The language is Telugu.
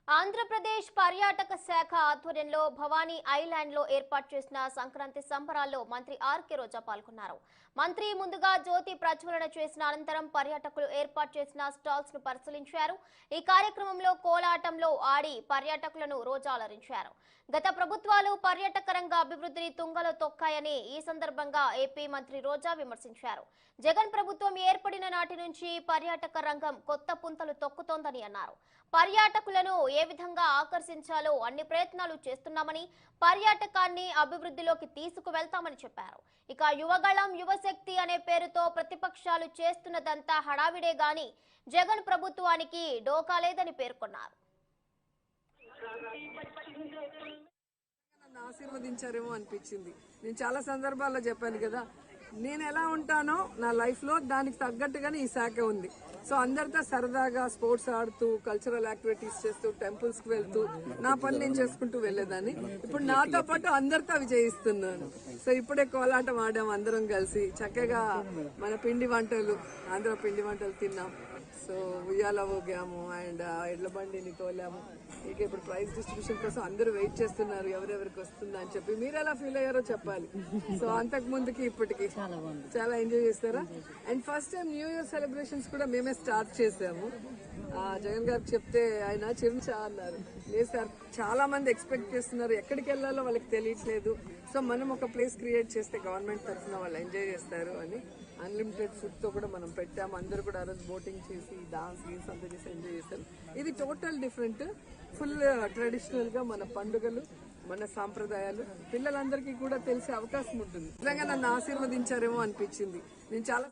ఆంధ్రప్రదేశ్ పర్యాటక శాఖ ఆధ్వర్యంలో భవానీ ఐలాండ్ లో ఏర్పాటు చేసిన సంక్రాంతి సంబరాల్లో మంత్రి ఆర్కే రోజా పాల్గొన్నారు. మంత్రి ముందుగా జ్యోతి ప్రజ్వలన చేసిన అనంతరం పర్యాటకులు ఏర్పాటు చేసిన స్టాల్స్ ను పరిశీలించారు. ఈ కార్యక్రమంలో కోలాటంలో ఆడి పర్యాటకులను రోజా అలరించారు. గత ప్రభుత్వాలు పర్యాటక రంగ అభివృద్ధిని తుంగలో తొక్కాయని ఈ సందర్భంగా ఏపీ మంత్రి రోజా విమర్శించారు. జగన్ ప్రభుత్వం ఏర్పడిన నాటి నుంచి పర్యాటక రంగం కొత్త పుంతలు తొక్కుతోందని అన్నారు. పర్యాటకులను ఏ విధంగా ఆకర్షించాలో అన్ని ప్రయత్నాలు చేస్తున్నామని, పర్యాటకాన్ని అభివృద్ధిలోకి తీసుకువెళ్తామని చెప్పారు. ఇక యువగళం యువశక్తి అనే పేరుతో ప్రతిపక్షాలు చేస్తున్నదంతా హడావిడే గాని జగన్ ప్రభుత్వానికి డోకా లేదని పేర్కొన్నారు. ఆశీర్వదించారేమో అనిపించింది. నేను చాలా సందర్భాల్లో చెప్పాను కదా, నేను ఎలా ఉంటానో నా లైఫ్ లో దానికి తగ్గట్టుగానే ఈ శాఖ ఉంది. సో అందరితో సరదాగా స్పోర్ట్స్ ఆడుతూ, కల్చరల్ యాక్టివిటీస్ చేస్తూ, టెంపుల్స్ కి వెళ్తూ నా పని నేను చేసుకుంటూ వెళ్లేదాన్ని. ఇప్పుడు నాతో పాటు అందరితో అవి చేయిస్తున్నాను. సో ఇప్పుడే కోలాటం ఆడాం అందరం కలిసి, చక్కగా మన పిండి వంటలు, ఆంధ్ర పిండి వంటలు తిన్నాం. సో ఉయ్యాల ఊగాము అండ్ ఎడ్ల బండిని తోలాము. ఇక ఇప్పుడు ప్రైజ్ డిస్ట్రిబ్యూషన్ కోసం అందరూ వెయిట్ చేస్తున్నారు, ఎవరెవరికి వస్తుందా అని చెప్పి. మీరు ఎలా ఫీల్ అయ్యారో చెప్పాలి. సో అంతకు ముందుకి ఇప్పటికి చాలా ఎంజాయ్ చేస్తారా? And first time new year celebrations కూడా మేమే స్టార్ట్ చేసాము. జగన్ గారికి చెప్తే ఆయన చిరుచా అన్నారు. లేదు సార్, చాలా మంది ఎక్స్పెక్ట్ చేస్తున్నారు, ఎక్కడికి వెళ్ళాలో వాళ్ళకి తెలియట్లేదు. సో మనం ఒక ప్లేస్ క్రియేట్ చేస్తే గవర్నమెంట్ తరఫున వాళ్ళు ఎంజాయ్ చేస్తారు అని అన్లిమిటెడ్ ఫుడ్ తో కూడా మనం పెట్టాము. అందరూ కూడా ఆ రోజు బోటింగ్ చేసి డాన్స్ గీన్స్ అంతా చేసి ఎంజాయ్ చేస్తారు. ఇది టోటల్ డిఫరెంట్, ఫుల్ ట్రెడిషనల్ గా మన పండుగలు, మన సాంప్రదాయాలు పిల్లలందరికీ కూడా తెలిసే అవకాశం ఉంటుంది. నిజంగా నన్ను ఆశీర్వదించారేమో అనిపించింది. నేను చాలా